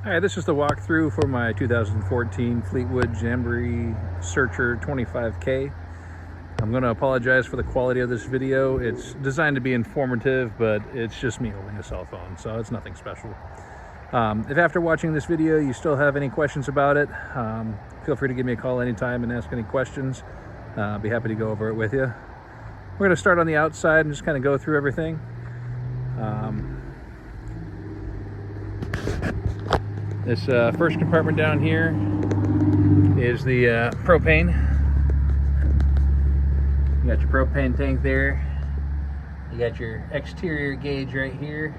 Hi, this is the walkthrough for my 2014 Fleetwood Jamboree Searcher 25K. I'm going to apologize for the quality of this video. It's designed to be informative, but it's just me holding a cell phone, so it's nothing special. If after watching this video you still have any questions about it, feel free to give me a call anytime and ask any questions. I'll be happy to go over it with you. We're going to start on the outside and just kind of go through everything. This first compartment down here is the propane. You got your propane tank there. You got your exterior gauge right here.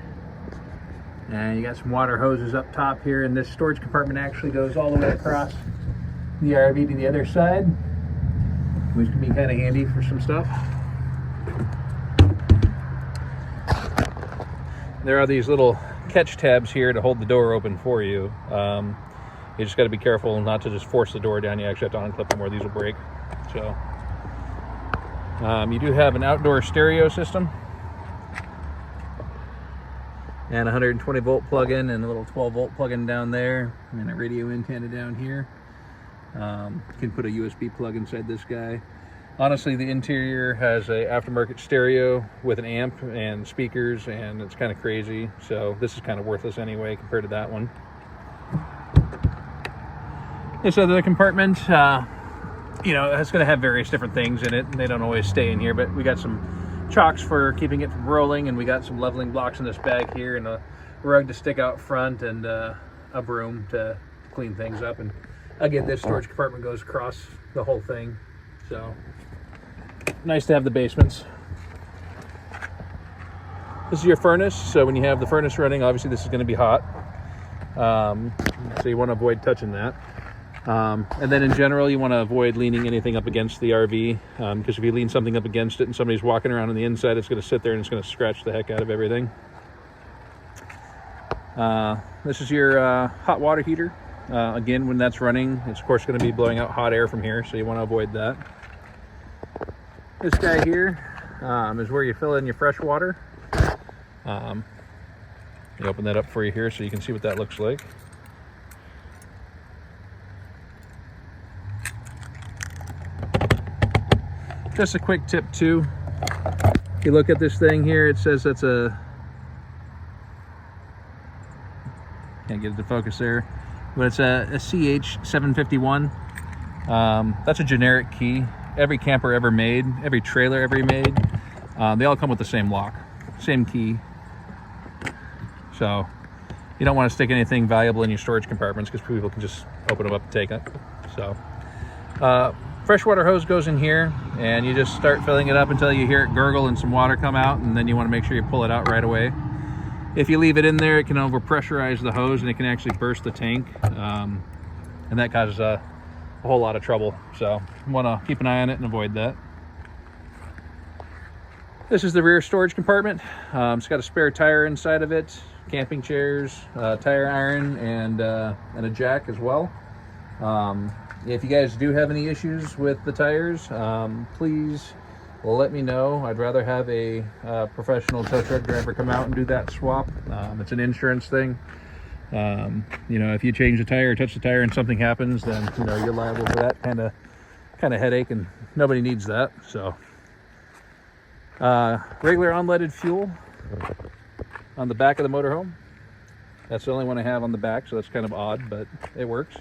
And you got some water hoses up top here. And this storage compartment actually goes all the way across the RV to the other side, which can be kind of handy for some stuff. There are these little catch tabs here to hold the door open for you. You just got to be careful not to just force the door down. You actually have to unclip them or these will break. So you do have an outdoor stereo system and a 120 volt plug-in and a little 12 volt plug-in down there and a radio antenna down here. You can put a USB plug inside this guy. Honestly, the interior has a aftermarket stereo with an amp and speakers, and it's kind of crazy. So this is kind of worthless anyway compared to that one. This other compartment, you know, it's going to have various different things in it, and they don't always stay in here. But we got some chocks for keeping it from rolling, and we got some leveling blocks in this bag here, and a rug to stick out front, and a broom to clean things up. And again, this storage compartment goes across the whole thing. So nice to have the basements. This is your furnace, so when you have the furnace running, obviously this is going to be hot, so you want to avoid touching that. And then in general, you want to avoid leaning anything up against the RV, because if you lean something up against it and somebody's walking around on the inside, it's going to sit there and it's going to scratch the heck out of everything. This is your hot water heater. Again, when that's running, it's of course going to be blowing out hot air from here, so you want to avoid that. This guy here is where you fill in your fresh water. Let me open that up for you here so you can see what that looks like. Just a quick tip too. If you look at this thing here, it says that's a... Can't get it to focus there. But it's a CH751. That's a generic key. Every camper ever made, every trailer ever made, they all come with the same lock, same key. So you don't want to stick anything valuable in your storage compartments because people can just open them up and take it. So freshwater hose goes in here, and you just start filling it up until you hear it gurgle and some water come out, and then you want to make sure you pull it out right away. If you leave it in there, it can overpressurize the hose and it can actually burst the tank, and that causes a whole lot of trouble. So you want to keep an eye on it and avoid that. This is the rear storage compartment. It's got a spare tire inside of it, camping chairs, tire iron, and a jack as well. If you guys do have any issues with the tires, please let me know. I'd rather have a professional tow truck driver come out and do that swap. It's an insurance thing. You know, if you change the tire or touch the tire and something happens, then you know you're liable for that kind of headache, and nobody needs that. So regular unleaded fuel on the back of the motorhome. That's the only one I have on the back, so that's kind of odd, but it works.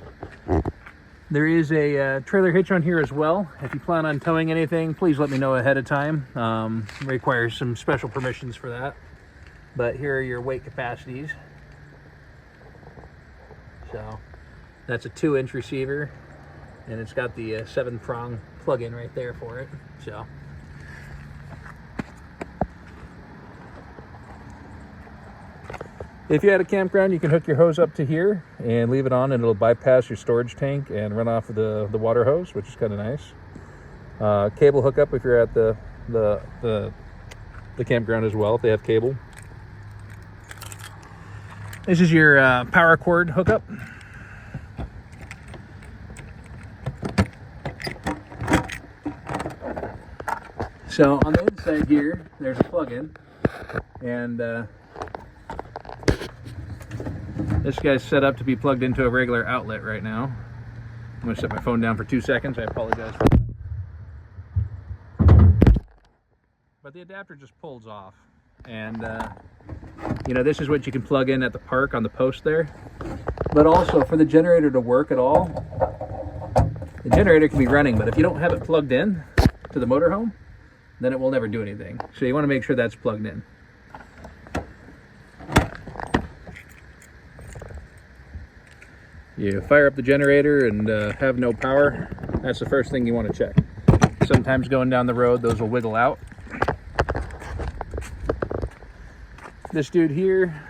There is a trailer hitch on here as well. If you plan on towing anything, please let me know ahead of time. Requires some special permissions for that. But here are your weight capacities. So that's a 2-inch receiver, and it's got the 7-prong plug-in right there for it. So if you're at a campground, you can hook your hose up to here and leave it on, and it'll bypass your storage tank and run off of the water hose, which is kind of nice. Cable hookup if you're at the campground as well, if they have cable. This is your power cord hookup. So on the inside here, there's a plug-in, and This guy's set up to be plugged into a regular outlet right now. I'm going to set my phone down for 2 seconds. I apologize for that. But the adapter just pulls off. And, you know, this is what you can plug in at the park on the post there. But also, for the generator to work at all, the generator can be running, but if you don't have it plugged in to the motorhome, then it will never do anything. So you want to make sure that's plugged in. You fire up the generator and have no power. That's the first thing you want to check. Sometimes going down the road, those will wiggle out. This dude here,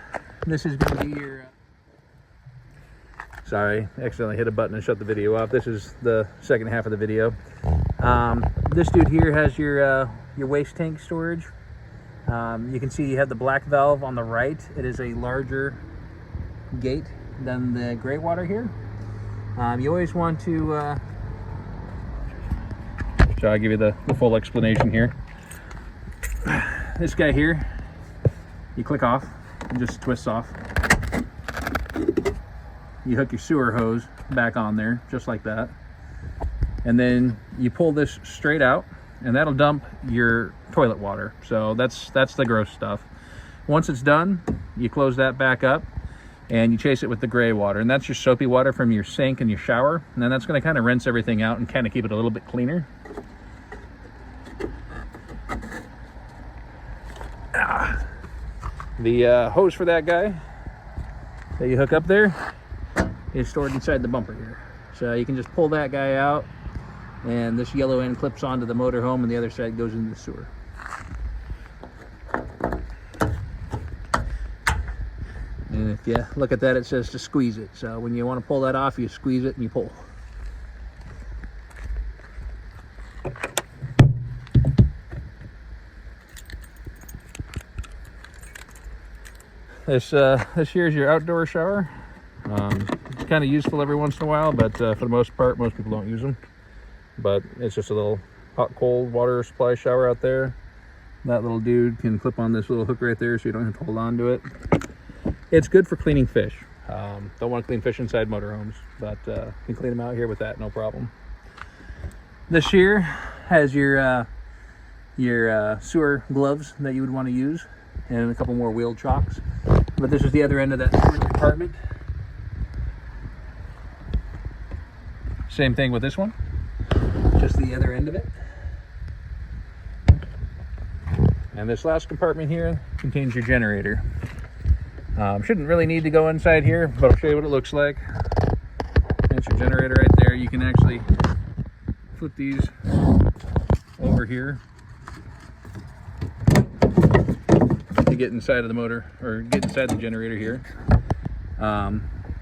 this is going to be your... Sorry, accidentally hit a button and shut the video off. This is the second half of the video. This dude here has your waste tank storage. You can see you have the black valve on the right. It is a larger gate than the gray water here. You always want to... so I'll give you the full explanation here. This guy here, you click off and just twists off. You hook your sewer hose back on there, just like that. And then you pull this straight out, and that'll dump your toilet water. So that's the gross stuff. Once it's done, you close that back up, and you chase it with the gray water. And that's your soapy water from your sink and your shower. And then that's gonna kind of rinse everything out and kind of keep it a little bit cleaner. The hose for that guy that you hook up there is stored inside the bumper here. So you can just pull that guy out, and this yellow end clips onto the motorhome, and the other side goes into the sewer. And if you look at that, it says to squeeze it. So when you want to pull that off, you squeeze it and you pull. This here is your outdoor shower. It's kind of useful every once in a while, but for the most part, most people don't use them. But it's just a little hot, cold water supply shower out there. That little dude can clip on this little hook right there, so you don't have to hold on to it. It's good for cleaning fish. Don't want to clean fish inside motorhomes, but you can clean them out here with that, no problem. This here has your sewer gloves that you would want to use, and a couple more wheel chocks. But this is the other end of that storage compartment. Same thing with this one, just the other end of it. And this last compartment here contains your generator. Shouldn't really need to go inside here, but I'll show you what it looks like. That's your generator right there. You can actually flip these over here to get inside of the motor, or get inside the generator here. A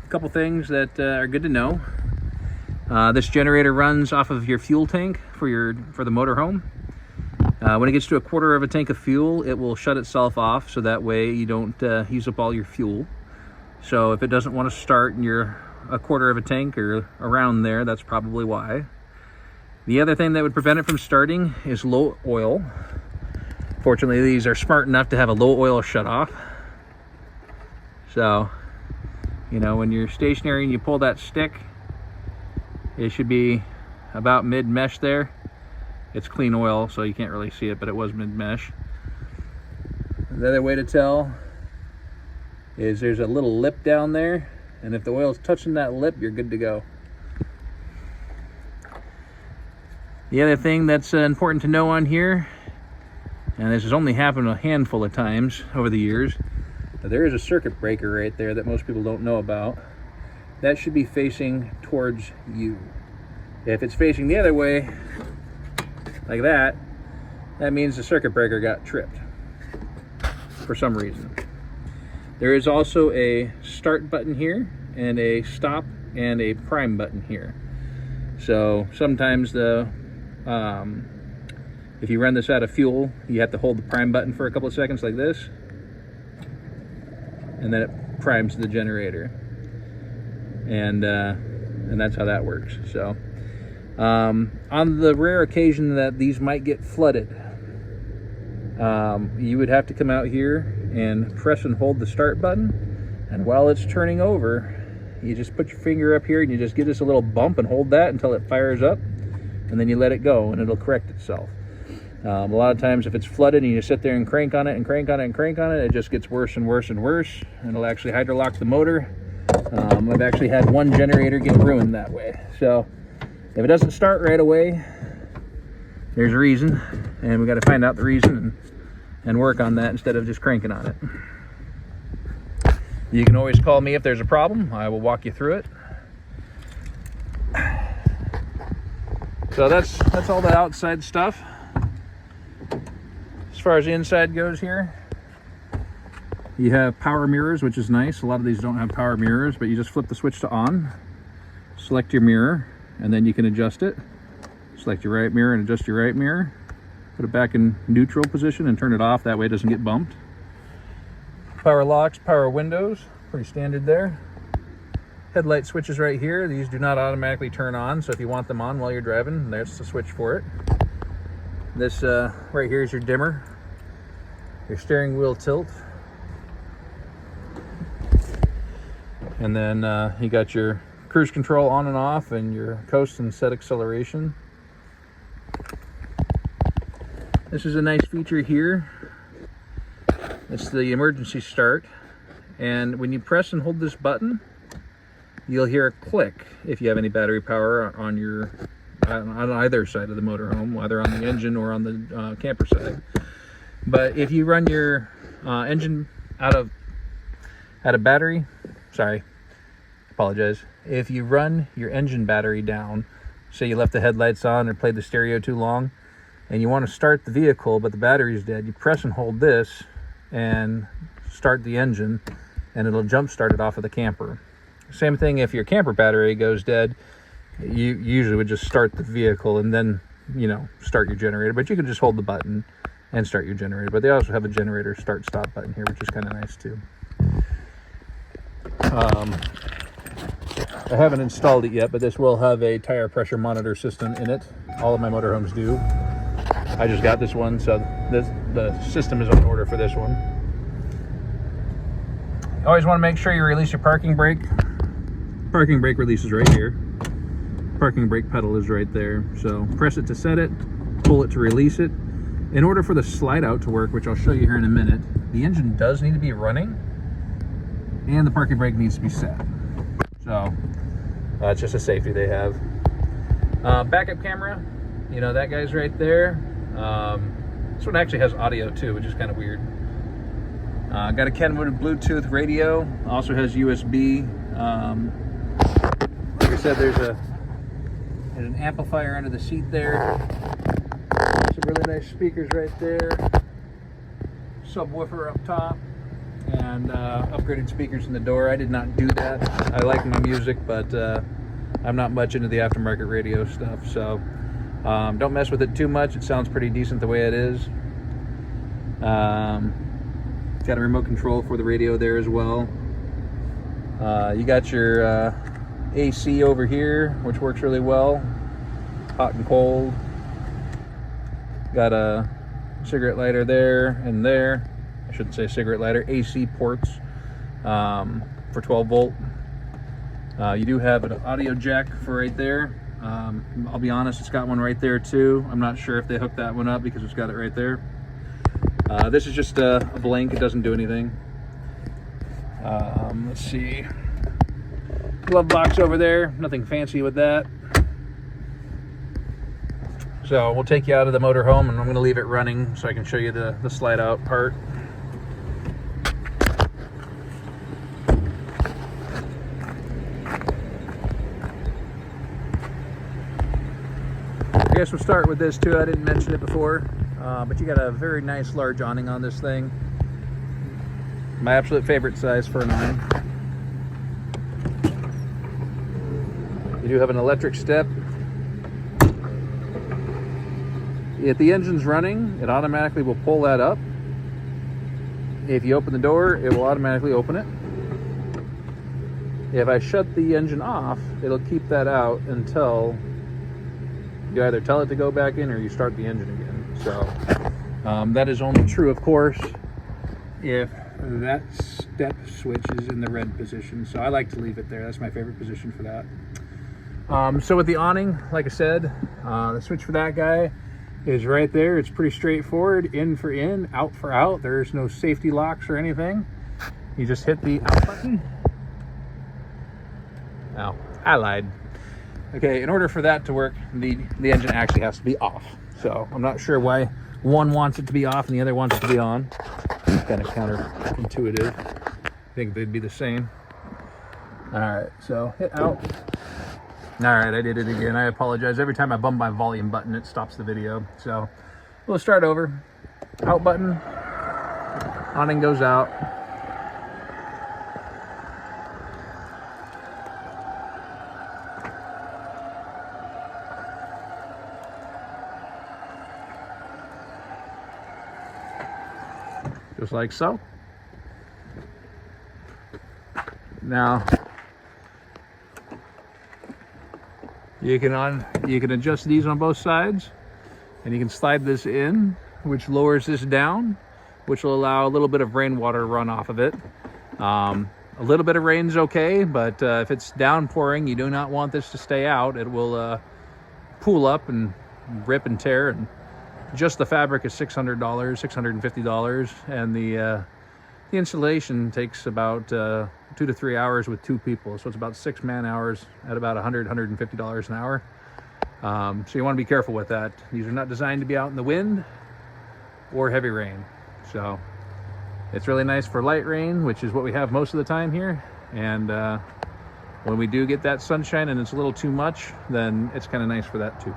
couple things that are good to know. This generator runs off of your fuel tank for the motorhome. When it gets to a quarter of a tank of fuel, it will shut itself off, so that way you don't use up all your fuel. So if it doesn't want to start and you're a quarter of a tank or around there, that's probably why. The other thing that would prevent it from starting is low oil. Fortunately, these are smart enough to have a low oil shut off. So, you know, when you're stationary and you pull that stick, it should be about mid-mesh there. It's clean oil, so you can't really see it, but it was mid-mesh. The other way to tell is there's a little lip down there, and if the oil's touching that lip, you're good to go. The other thing that's important to know on here, and this has only happened a handful of times over the years, but there is a circuit breaker right there that most people don't know about. That should be facing towards you. If it's facing the other way, like that, that means the circuit breaker got tripped for some reason. There is also a start button here, and a stop and a prime button here. So sometimes if you run this out of fuel, you have to hold the prime button for a couple of seconds like this, and then it primes the generator. And that's how that works. So on the rare occasion that these might get flooded, you would have to come out here and press and hold the start button And while it's turning over, you just put your finger up here and you just give this a little bump and hold that until it fires up, and then you let it go and it'll correct itself. A lot of times if it's flooded and you sit there and crank on it and crank on it and crank on it, it just gets worse and worse and worse, and it'll actually hydrolock the motor. I've actually had one generator get ruined that way. So if it doesn't start right away, there's a reason, and we got to find out the reason and work on that instead of just cranking on it. You can always call me if there's a problem. I will walk you through it. So that's all the outside stuff. As far as the inside goes here, you have power mirrors, which is nice. A lot of these don't have power mirrors, but you just flip the switch to on, select your mirror, and then you can adjust it. Select your right mirror and adjust your right mirror. Put it back in neutral position and turn it off. That way it doesn't get bumped. Power locks, power windows, pretty standard there. Headlight switches right here. These do not automatically turn on, so if you want them on while you're driving, there's the switch for it. This right here is your dimmer, your steering wheel tilt, and then you got your cruise control on and off and your coast and set acceleration. This is a nice feature here. It's the emergency start, and when you press and hold this button, you'll hear a click if you have any battery power on your on either side of the motorhome, whether on the engine or on the camper side. But if you run your engine out of battery, sorry, apologize. If you run your engine battery down, say you left the headlights on or played the stereo too long, and you want to start the vehicle but the battery's dead, you press and hold this and start the engine, and it'll jump start it off of the camper. Same thing if your camper battery goes dead, you usually would just start the vehicle and then, you know, start your generator, but you can just hold the button and start your generator. But they also have a generator start stop button here, which is kind of nice too. I haven't installed it yet, but this will have a tire pressure monitor system in it. All of my motorhomes do. I just got this one, so the system is on order for this one. You always want to make sure you release your parking brake. Parking brake release is right here. Parking brake pedal is right there. So press it to set it, pull it to release it. In order for the slide out to work, which I'll show you here in a minute, the engine does need to be running and the parking brake needs to be set. So it's just a safety they have. Backup camera, you know, that guy's right there. This one actually has audio too, which is kind of weird. Got a Kenwood Bluetooth radio, also has USB. Like I said, there's an amplifier under the seat there. Some really nice speakers right there. Subwoofer up top, and upgraded speakers in the door. I did not do that. I like my music, but I'm not much into the aftermarket radio stuff, so don't mess with it too much. It sounds pretty decent the way it is. It's got a remote control for the radio there as well. You got your AC over here, which works really well, hot and cold. Got a cigarette lighter there and there. I shouldn't say cigarette lighter, AC ports for 12 volt. You do have an audio jack for right there. I'll be honest, it's got one right there too. I'm not sure if they hooked that one up because it's got it right there. This is just a blank, it doesn't do anything. Let's see. Glove box over there, nothing fancy with that. So we'll take you out of the motorhome, and I'm going to leave it running so I can show you the slide out part. I guess we'll start with this too. I didn't mention it before, but you got a very nice large awning on this thing. My absolute favorite size for an awning. You do have an electric step. If the engine's running, it automatically will pull that up. If you open the door, it will automatically open it. If I shut the engine off, it'll keep that out until you either tell it to go back in or you start the engine again. So that is only true, of course, if that's depth switch is in the red position, so I like to leave it there. That's my favorite position for that. So with the awning, like I said, the switch for that guy is right there. It's pretty straightforward, in for in, out for out. There's no safety locks or anything. You just hit the out button. Oh, I lied. Okay, in order for that to work, the engine actually has to be off. So I'm not sure why one wants it to be off and the other wants it to be on. It's kind of counterintuitive. I think they'd be the same. All right, so hit out. All right, I did it again. I apologize. Every time I bump my volume button, it stops the video. So we'll start over. Out button. Awning goes out. Just like so. Now you can adjust these on both sides, and you can slide this in, which lowers this down, which will allow a little bit of rainwater run off of it. A little bit of rain's okay, but if it's downpouring, you do not want this to stay out. It will pool up and rip and tear, and just the fabric is $600, $650, and the installation takes about 2 to 3 hours with 2 people, so it's about 6 man-hours at about $150 an hour. So you want to be careful with that. These are not designed to be out in the wind or heavy rain. So it's really nice for light rain, which is what we have most of the time here. And when we do get that sunshine and it's a little too much, then it's kind of nice for that too.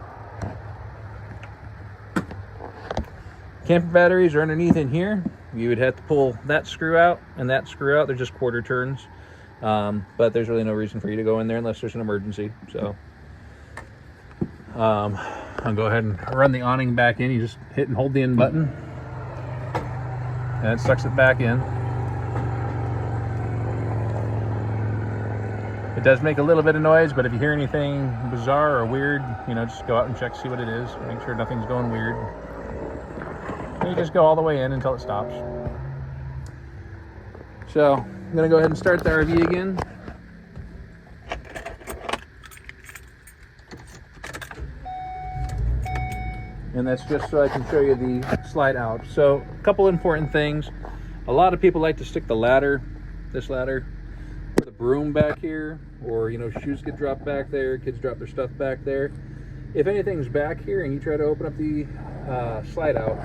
Camper batteries are underneath in here. You would have to pull that screw out and that screw out. They're just quarter turns. But there's really no reason for you to go in there unless there's an emergency. So I'll go ahead and run the awning back in. You just hit and hold the in button, and it sucks it back in. It does make a little bit of noise, but if you hear anything bizarre or weird, you know, just go out and check, see what it is. Make sure nothing's going weird. And you just go all the way in until it stops. So I'm gonna go ahead and start the RV again. And that's just so I can show you the slide out. So a couple important things. A lot of people like to stick the ladder, this ladder, or the broom back here, or, you know, shoes get dropped back there, kids drop their stuff back there. If anything's back here and you try to open up the slide out,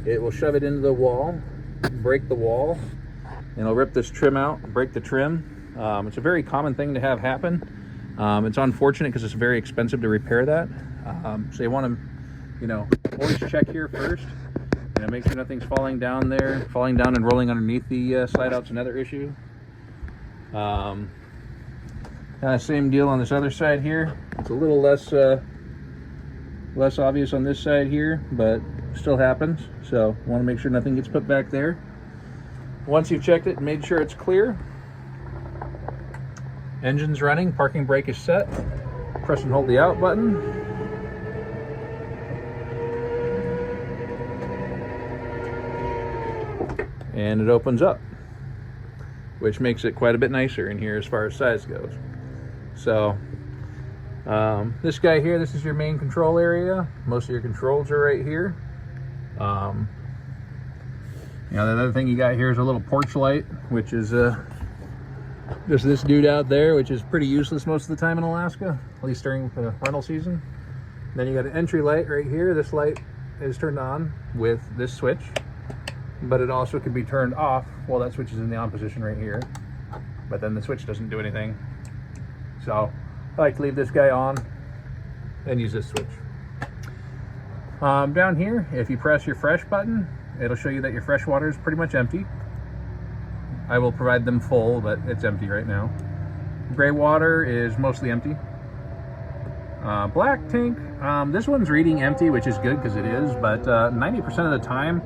it will shove it into the wall, break the wall, and it'll rip this trim out, break the trim. It's a very common thing to have happen. It's unfortunate because it's very expensive to repair that. So you want to, you know, always check here first. You know, make sure nothing's falling down there. Falling down and rolling underneath the slide out's another issue. Kind of same deal on this other side here. It's a little less obvious on this side here, but still happens. So want to make sure nothing gets put back there. Once you've checked it and made sure it's clear, engine's running, parking brake is set, press and hold the out button. And it opens up, which makes it quite a bit nicer in here as far as size goes. So this guy here, this is your main control area. Most of your controls are right here. You know, the other thing you got here is a little porch light, which is just this dude out there, which is pretty useless most of the time in Alaska, at least during the rental season. Then you got an entry light right here. This light is turned on with this switch, but it also can be turned off while that switch is in the on position right here. But then the switch doesn't do anything. So I like to leave this guy on and use this switch. Down here, if you press your fresh button, it'll show you that your fresh water is pretty much empty. I will provide them full, but it's empty right now. Gray water is mostly empty. Black tank, this one's reading empty, which is good because it is, but 90% of the time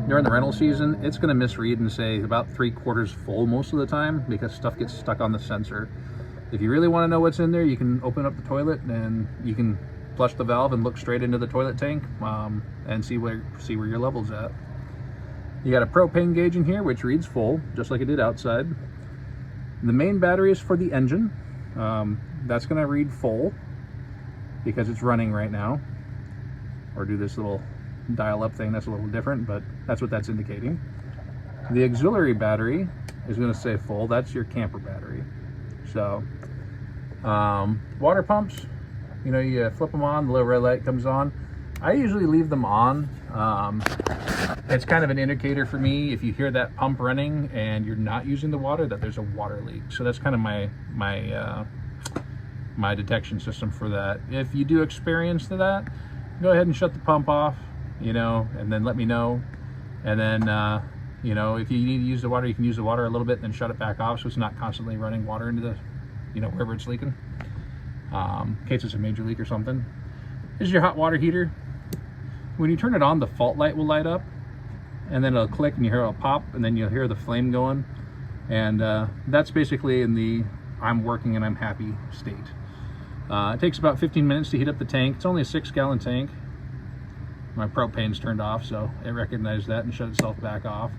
during the rental season, it's going to misread and say about 3/4 full most of the time because stuff gets stuck on the sensor. If you really want to know what's in there, you can open up the toilet and you can flush the valve and look straight into the toilet tank and see where your level's at. You got a propane gauge in here, which reads full, just like it did outside. The main battery is for the engine. That's going to read full because it's running right now. Or do this little dial-up thing, that's a little different, but that's what that's indicating. The auxiliary battery is going to say full. That's your camper battery. So, water pumps, you know, you flip them on, the little red light comes on. I usually leave them on. It's kind of an indicator for me if you hear that pump running and you're not using the water, that there's a water leak. So that's kind of my detection system for that. If you do experience that, go ahead and shut the pump off, you know, and then let me know. And then, you know, if you need to use the water, you can use the water a little bit and then shut it back off so it's not constantly running water into the, you know, wherever it's leaking, in case it's a major leak or something. This is your hot water heater. When you turn it on, the fault light will light up, and then it'll click and you hear it pop, and then you'll hear the flame going. And that's basically in the I'm working and I'm happy state. It takes about 15 minutes to heat up the tank. It's only a 6-gallon tank. My propane's turned off, so it recognized that and shut itself back off.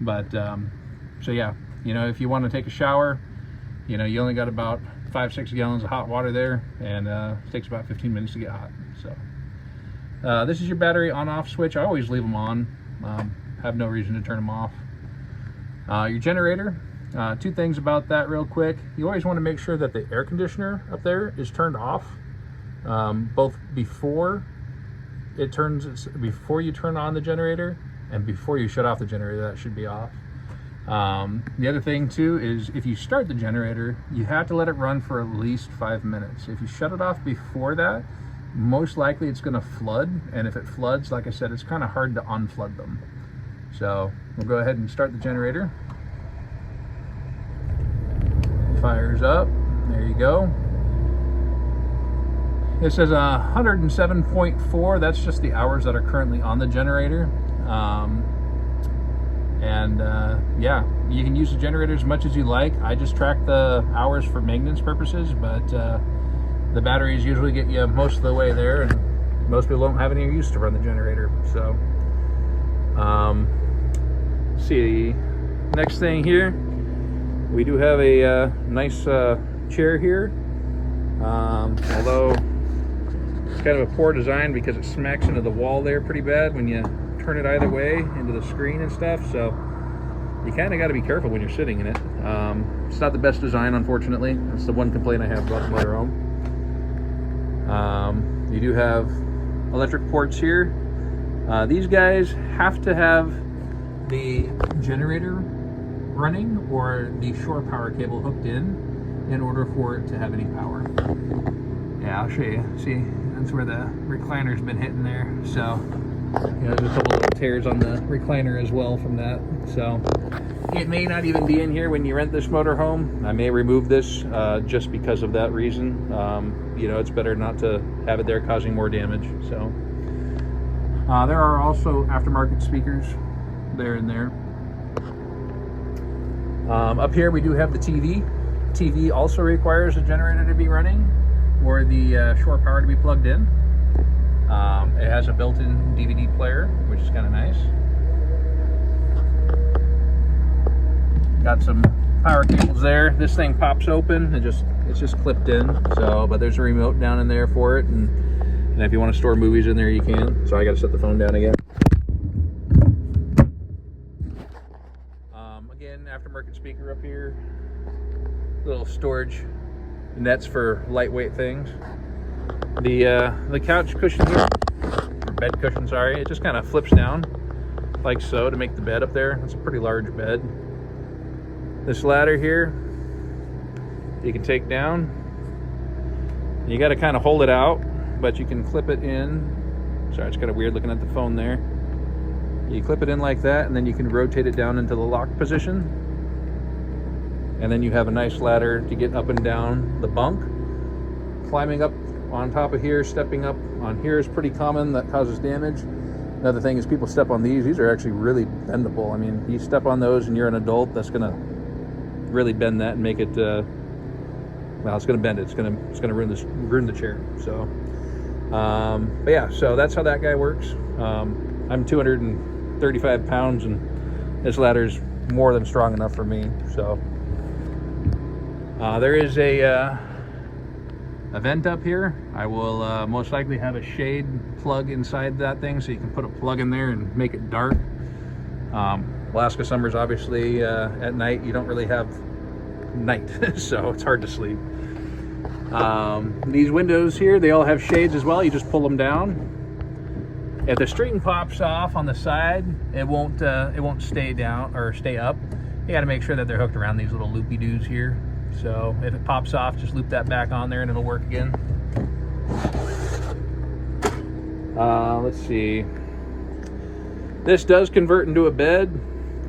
But so yeah, you know, if you want to take a shower, you know, you only got about 5-6 gallons of hot water there, and it takes about 15 minutes to get hot. So this is your battery on-off switch. I always leave them on. Have no reason to turn them off. Your generator. Two things about that real quick. You always want to make sure that the air conditioner up there is turned off, both before you turn on the generator and before you shut off the generator. That should be off. The other thing too is if you start the generator, you have to let it run for at least 5 minutes. If you shut it off before that, most likely it's going to flood, and if it floods, like I said, it's kind of hard to unflood them. So we'll go ahead and start the generator. Fires up. There you go. It says 107.4. That's just the hours that are currently on the generator. Yeah, you can use the generator as much as you like. I just track the hours for maintenance purposes, but the batteries usually get you most of the way there, and most people don't have any use to run the generator. So, see, next thing here, we do have a nice chair here, although it's kind of a poor design because it smacks into the wall there pretty bad when you turn it either way into the screen and stuff. So you kind of got to be careful when you're sitting in it. It's not the best design, unfortunately. That's the one complaint I have about the motorhome. You do have electric ports here. These guys have to have the generator running or the shore power cable hooked in order for it to have any power. Yeah, I'll show you. See, that's where the recliner's been hitting there. So, you know, there's a couple little tears on the recliner as well from that. So, it may not even be in here when you rent this motorhome. I may remove this just because of that reason. You know, it's better not to have it there causing more damage. So, there are also aftermarket speakers there and there. Up here we do have the TV. TV also requires the generator to be running or the shore power to be plugged in. It has a built-in DVD player, which is kind of nice. Got some power cables there. This thing pops open. It's just clipped in. So, but there's a remote down in there for it, and if you want to store movies in there, you can. So I got to set the phone down again. Again, aftermarket speaker up here. Little storage nets for lightweight things. The couch cushion here, or bed cushion, sorry, it just kind of flips down like so to make the bed up there. It's a pretty large bed. This ladder here, you can take down. You got to kind of hold it out, but you can clip it in. Sorry, it's kind of weird looking at the phone there. You clip it in like that, and then you can rotate it down into the lock position. And then you have a nice ladder to get up and down the bunk. Climbing up on top of here, stepping up on here is pretty common. That causes damage. Another thing is people step on these. These are actually really bendable. I mean, you step on those and you're an adult, that's going to really bend that and make it, well, it's going to bend it. It's going to ruin the chair. So, but yeah, so that's how that guy works. I'm 200 and 35 pounds, and this ladder's more than strong enough for me. So there is a vent up here. I will most likely have a shade plug inside that thing, so you can put a plug in there and make it dark. Alaska summers, obviously, at night you don't really have night, so it's hard to sleep. These windows here, they all have shades as well. You just pull them down. If the string pops off on the side, it won't stay down or stay up. You got to make sure that they're hooked around these little loopy doos here. So if it pops off, just loop that back on there and it'll work again. Let's see. This does convert into a bed.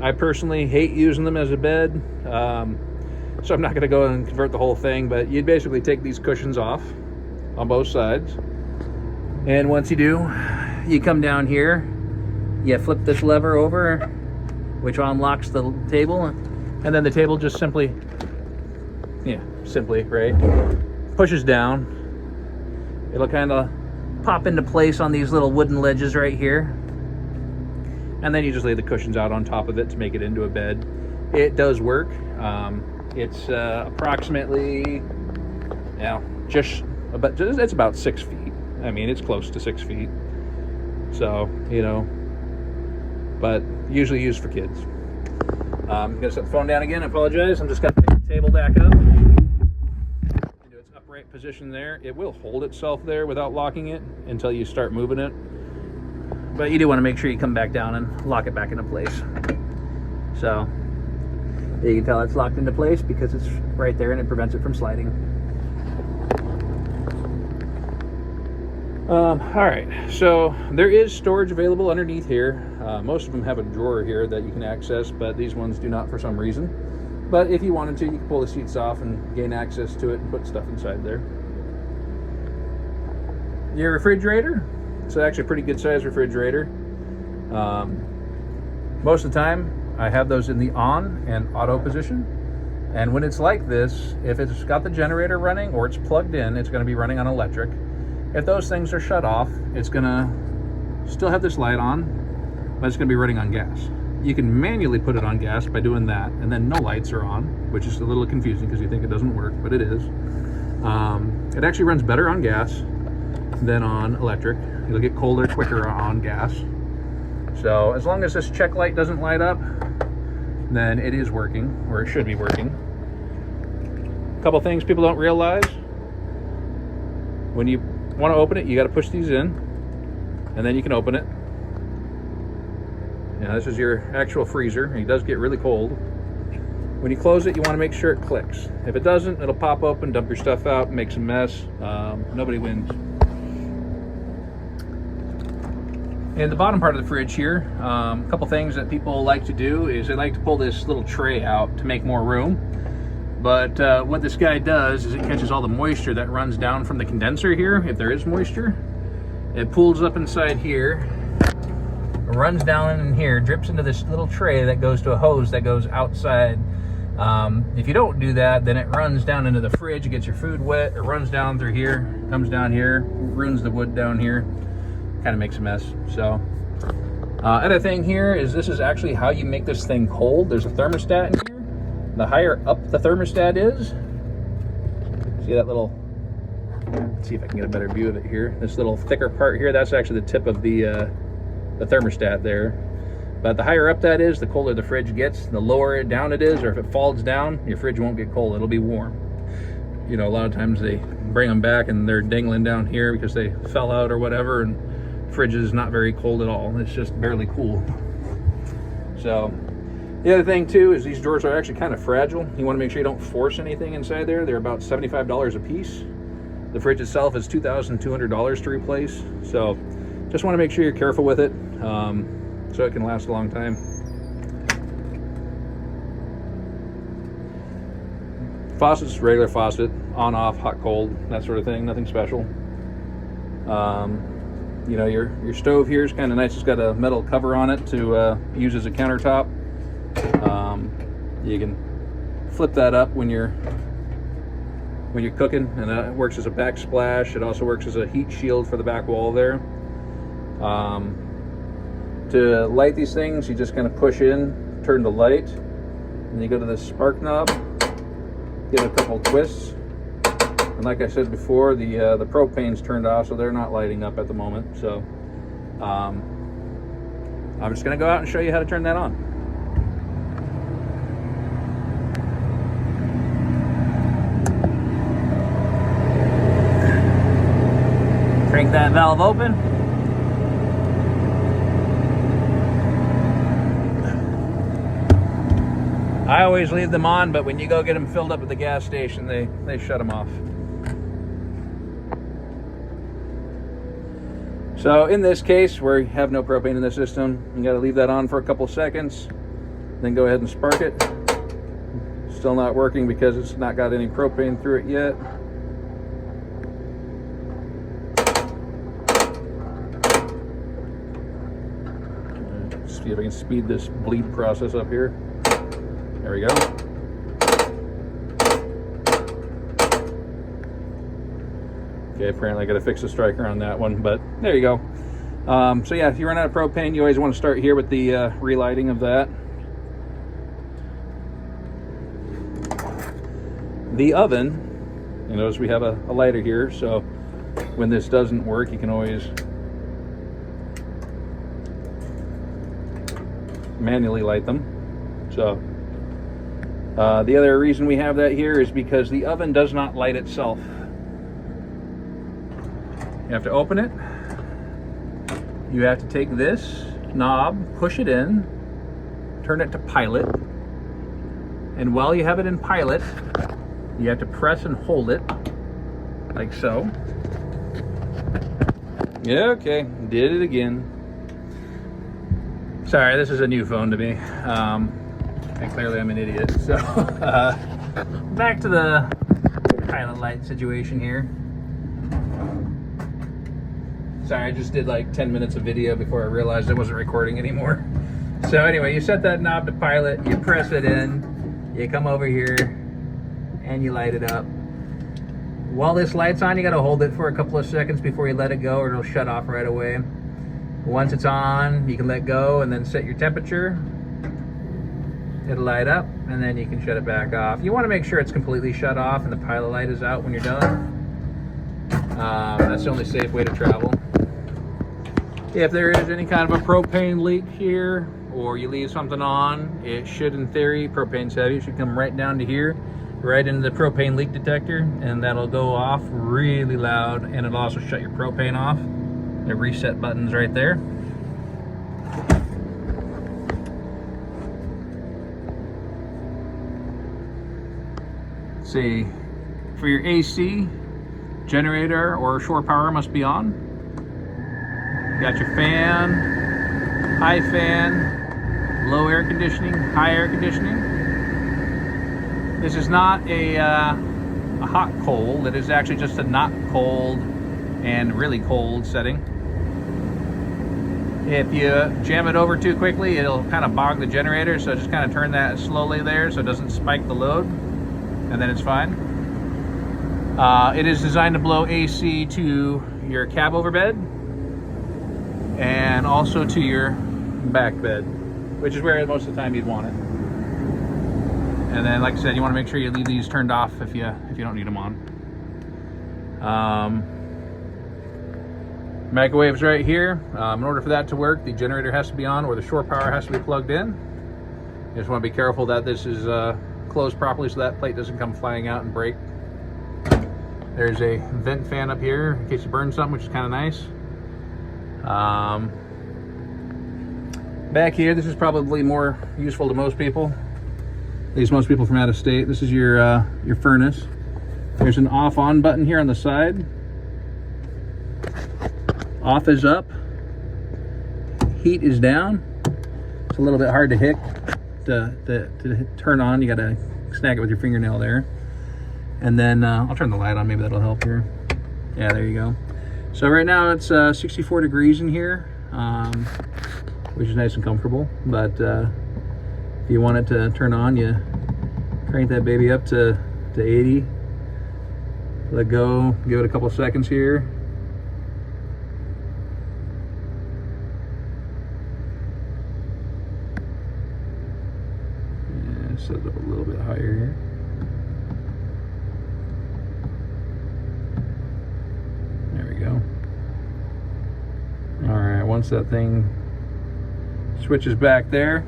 I personally hate using them as a bed, so I'm not going to go and convert the whole thing, but you'd basically take these cushions off on both sides. And once you do, you come down here, you flip this lever over, which unlocks the table, and then the table just simply, right, pushes down. It'll kind of pop into place on these little wooden ledges right here, and then you just lay the cushions out on top of it to make it into a bed. It does work. It's approximately, it's about 6 feet. I mean, it's close to 6 feet. So, but usually used for kids. I'm gonna set the phone down again. I apologize. I'm just gonna pick the table back up into its upright position there. It will hold itself there without locking it until you start moving it. But you do want to make sure you come back down and lock it back into place. So you can tell it's locked into place because it's right there and it prevents it from sliding. All right, so there is storage available underneath here. Most of them have a drawer here that you can access, but these ones do not for some reason. But if you wanted to, you can pull the seats off and gain access to it and put stuff inside there. Your refrigerator, it's actually a pretty good size refrigerator. Most of the time, I have those in the on and auto position. And when it's like this, if it's got the generator running or it's plugged in, it's going to be running on electric. If those things are shut off, it's gonna still have this light on, but it's gonna be running on gas. You can manually put it on gas by doing that, and then no lights are on, which is a little confusing because you think it doesn't work, but it is. It actually runs better on gas than on electric. It'll get colder quicker on gas. So as long as this check light doesn't light up, then it is working, or it should be working. A couple things people don't realize. When you want to open it, you got to push these in, and then you can open it. Now this is your actual freezer. It does get really cold. When you close it, you want to make sure it clicks. If it doesn't, it'll pop open, dump your stuff out, make some mess. Nobody wins. In the bottom part of the fridge here, a couple things that people like to do is they like to pull this little tray out to make more room. But what this guy does is it catches all the moisture that runs down from the condenser here, if there is moisture. It pulls up inside here, runs down in here, drips into this little tray that goes to a hose that goes outside. If you don't do that, then it runs down into the fridge, it gets your food wet, it runs down through here, comes down here, ruins the wood down here, kind of makes a mess. So, other thing here is this is actually how you make this thing cold. There's a thermostat in here. The higher up the thermostat is, see that little, let's see if I can get a better view of it here. This little thicker part here, that's actually the tip of the thermostat there. But the higher up that is, the colder the fridge gets. The lower down it is, or if it falls down, your fridge won't get cold, it'll be warm. A lot of times they bring them back and they're dangling down here because they fell out or whatever, and the fridge is not very cold at all. It's just barely cool. So, the other thing too is these drawers are actually kind of fragile. You want to make sure you don't force anything inside there. They're about $75 a piece. The fridge itself is $2,200 to replace. So just want to make sure you're careful with it so it can last a long time. Faucet's regular faucet, on, off, hot, cold, that sort of thing. Nothing special. Your stove here is kind of nice. It's got a metal cover on it to use as a countertop. You can flip that up when you're cooking, and it works as a backsplash. It also works as a heat shield for the back wall there. To light these things, you just kind of push in, turn the light, and you go to the spark knob, give it a couple twists, and like I said before, the propane's turned off, so they're not lighting up at the moment. So I'm just going to go out and show you how to turn that on. Crank that valve open. I always leave them on, but when you go get them filled up at the gas station, they shut them off. So in this case, where you have no propane in the system, you got to leave that on for a couple seconds, then go ahead and spark it. Still not working because it's not got any propane through it yet. See if I can speed this bleed process up here. There we go. Okay, apparently I got to fix the striker on that one, but there you go. So yeah, if you run out of propane, you always want to start here with the relighting of that. The oven, you notice we have a lighter here, so when this doesn't work, you can always manually light them. So the other reason we have that here is because the oven does not light itself. You have to open it. You have to take this knob, push it in, turn it to pilot, and while you have it in pilot, you have to press and hold it like so. Yeah, okay, did it again. Sorry, this is a new phone to me. And clearly I'm an idiot. So back to the pilot light situation here. Sorry, I just did like 10 minutes of video before I realized I wasn't recording anymore. So anyway, you set that knob to pilot, you press it in, you come over here, and you light it up. While this light's on, you gotta hold it for a couple of seconds before you let it go, or it'll shut off right away. Once it's on, you can let go and then set your temperature. It'll light up, and then you can shut it back off. You want to make sure it's completely shut off and the pilot light is out when you're done. That's the only safe way to travel. If there is any kind of a propane leak here, or you leave something on, it should, in theory, propane's heavy, it should come right down to here, right into the propane leak detector, and that'll go off really loud, and it'll also shut your propane off. The reset button's right there. See, for your AC, generator or shore power must be on. You got your fan, high fan, low air conditioning, high air conditioning. This is not a hot cold. It is actually just a not cold and really cold setting. If you jam it over too quickly, it'll kind of bog the generator, so just kind of turn that slowly there so it doesn't spike the load, and then it's fine. It is designed to blow AC to your cab over bed and also to your back bed, which is where most of the time you'd want it. And then, like I said, you want to make sure you leave these turned off if you don't need them on. Microwave's right here. In order for that to work, the generator has to be on or the shore power has to be plugged in. You just want to be careful that this is closed properly so that plate doesn't come flying out and break. There's a vent fan up here in case you burn something, which is kind of nice. Back here, this is probably more useful to most people. At least most people from out of state. This is your furnace. There's an off-on button here on the side. Off is up. Heat is down. It's a little bit hard to hit to turn on. You gotta snag it with your fingernail there. And then I'll turn the light on, maybe that'll help here. Yeah, there you go. So right now it's 64 degrees in here, which is nice and comfortable. But if you want it to turn on, you crank that baby up to 80. Let go, give it a couple seconds here. higher here. There we go. All right, once that thing switches back there,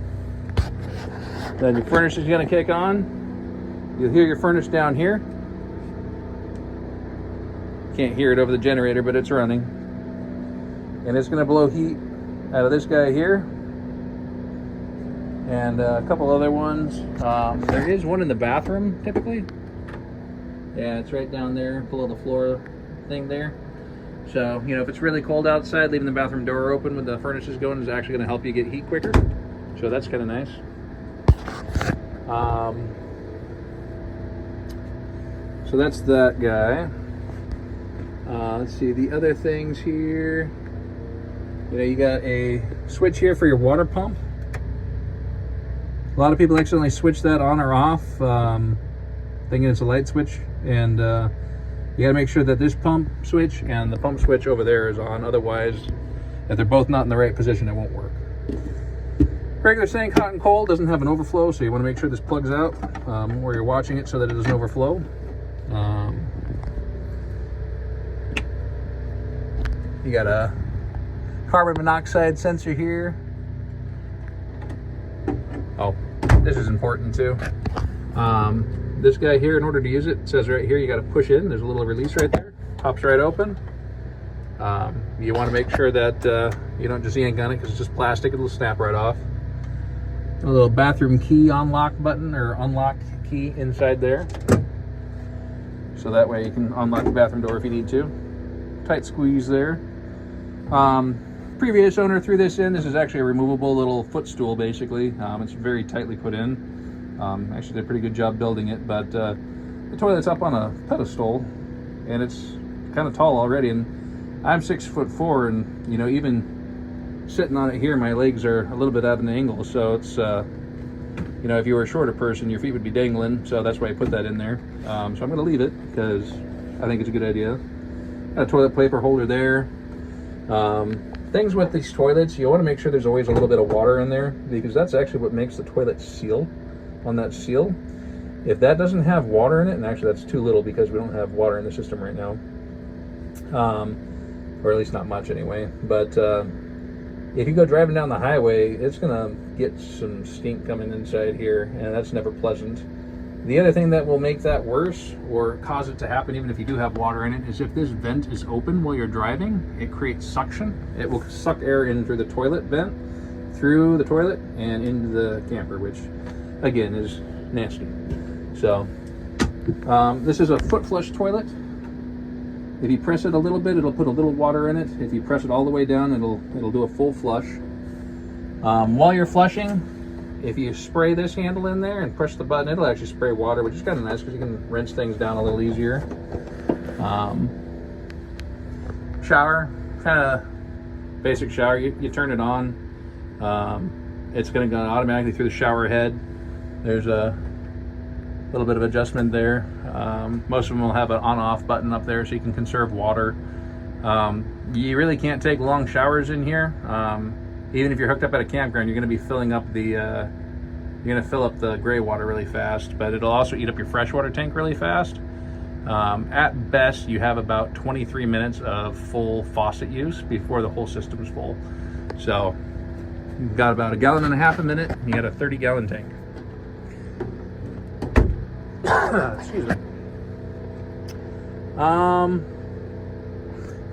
then your furnace is going to kick on. You'll hear your furnace down here. Can't hear it over the generator, but it's running. And it's going to blow heat out of this guy here. And a couple other ones. There is one in the bathroom, typically. Yeah, it's right down there, below the floor thing there. So, you know, if it's really cold outside, leaving the bathroom door open when the furnace is going is actually going to help you get heat quicker. So that's kind of nice. So that's that guy. Let's see, the other things here. You know, you got a switch here for your water pump. A lot of people accidentally switch that on or off, thinking it's a light switch. And you gotta make sure that this pump switch and the pump switch over there is on. Otherwise, if they're both not in the right position, it won't work. Regular sink, hot and cold, doesn't have an overflow, so you want to make sure this plugs out where you're watching it so that it doesn't overflow. You got a carbon monoxide sensor here. Oh, this is important too. This guy here, in order to use it, it says right here you got to push in. There's a little release right there. Pops right open. You want to make sure that you don't just yank on it because it's just plastic. It'll snap right off. A little bathroom key unlock button or unlock key inside there. So that way you can unlock the bathroom door if you need to. Tight squeeze there. Previous owner threw this in. This is actually a removable little footstool basically. It's very tightly put in. Actually did a pretty good job building it, but the toilet's up on a pedestal and it's kind of tall already, and I'm 6'4", and you know, even sitting on it here, my legs are a little bit at an angle, so it's you know, if you were a shorter person, your feet would be dangling, so that's why I put that in there. So I'm going to leave it because I think it's a good idea. Got a toilet paper holder there. Things with these toilets, you want to make sure there's always a little bit of water in there, because that's actually what makes the toilet seal on that seal. If that doesn't have water in it, and actually that's too little because we don't have water in the system right now, or at least not much anyway, but if you go driving down the highway, it's gonna get some stink coming inside here, and that's never pleasant. The other thing that will make that worse, or cause it to happen even if you do have water in it, is if this vent is open while you're driving, it creates suction. It will suck air in through the toilet vent, through the toilet, and into the camper, which again is nasty. So this is a foot flush toilet. If you press it a little bit, it'll put a little water in it. If you press it all the way down, it'll do a full flush. While you're flushing, if you spray this handle in there and push the button, it'll actually spray water, which is kind of nice because you can rinse things down a little easier. Shower, kind of basic shower. You turn it on. It's going to go automatically through the shower head. There's a little bit of adjustment there. Most of them will have an on-off button up there so you can conserve water. You really can't take long showers in here. Even if you're hooked up at a campground, you're going to be filling up the you're going to fill up the gray water really fast, but it'll also eat up your freshwater tank really fast. At best, you have about 23 minutes of full faucet use before the whole system is full. So you've got about 1.5 gallons a minute. You got a 30-gallon tank. Excuse me.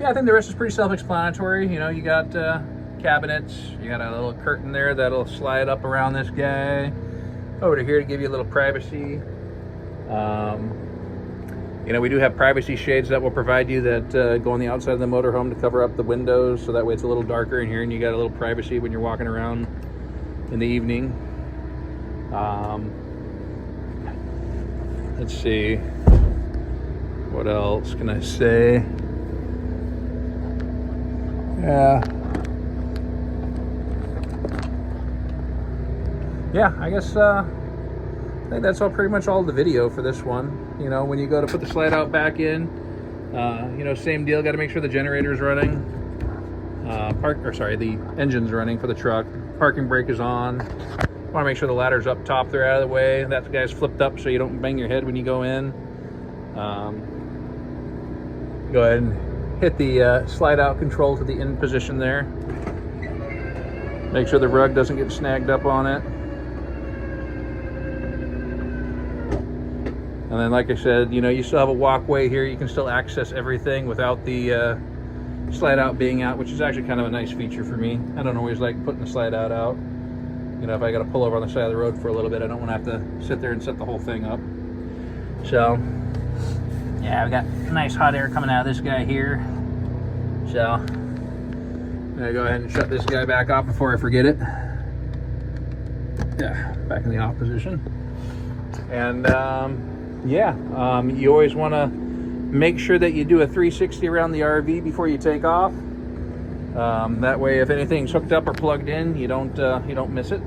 Yeah, I think the rest is pretty self-explanatory. You know, you got cabinets, you got a little curtain there that'll slide up around this guy over to here to give you a little privacy. You know, we do have privacy shades that will provide you that go on the outside of the motorhome to cover up the windows, so that way it's a little darker in here and you got a little privacy when you're walking around in the evening. Let's see, what else can I say? Yeah, I guess I think that's pretty much all the video for this one. You know, when you go to put the slide out back in, you know, same deal. Got to make sure the generator's running. The engine's running for the truck. Parking brake is on. Want to make sure the ladder's up top there out of the way. That guy's flipped up so you don't bang your head when you go in. Go ahead and hit the slide out control to the in position there. Make sure the rug doesn't get snagged up on it. And then, like I said, you know, you still have a walkway here. You can still access everything without the slide out being out, which is actually kind of a nice feature for me. I don't always like putting the slide out. You know, if I got to pull over on the side of the road for a little bit, I don't want to have to sit there and set the whole thing up. So, yeah, we got nice hot air coming out of this guy here. So, I'm gonna go ahead and shut this guy back off before I forget it. Yeah, back in the off position. And you always want to make sure that you do a 360 around the RV before you take off. That way, if anything's hooked up or plugged in, you don't miss it.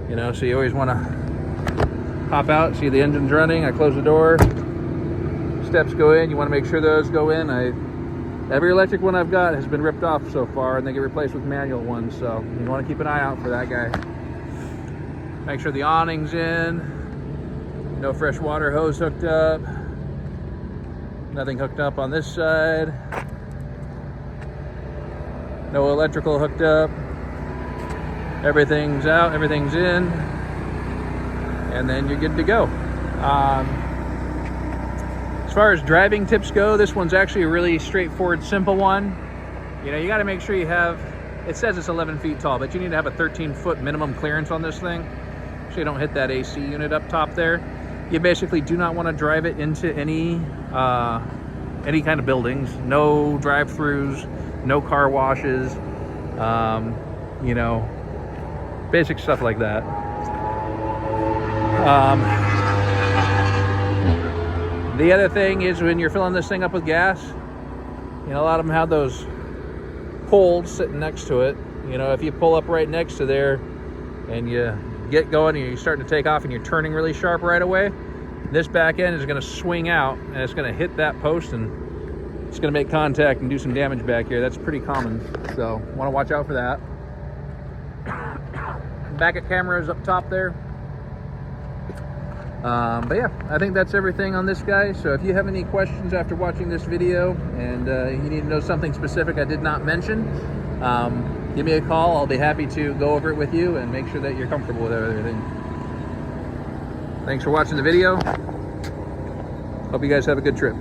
You know, so you always want to hop out, see the engine's running. I close the door, steps go in. You want to make sure those go in. Every electric one I've got has been ripped off so far, and they get replaced with manual ones. So you want to keep an eye out for that guy. Make sure the awning's in. No fresh water hose hooked up. Nothing hooked up on this side. No electrical hooked up. Everything's out, everything's in. And then you're good to go. As far as driving tips go, this one's actually a really straightforward, simple one. You know, you got to make sure you have, it says it's 11 feet tall, but you need to have a 13-foot minimum clearance on this thing so you don't hit that AC unit up top there. You basically do not want to drive it into any kind of buildings. No drive-throughs, no car washes, you know, basic stuff like that. The other thing is when you're filling this thing up with gas, you know, a lot of them have those poles sitting next to it. You know, if you pull up right next to there and you get going and you're starting to take off and you're turning really sharp right away, this back end is going to swing out and it's going to hit that post and it's going to make contact and do some damage back here. That's pretty common, so want to watch out for that. Backup cameras up top there. But yeah, I think that's everything on this guy. So if you have any questions after watching this video and you need to know something specific I did not mention, give me a call. I'll be happy to go over it with you and make sure that you're comfortable with everything. Thanks for watching the video. Hope you guys have a good trip.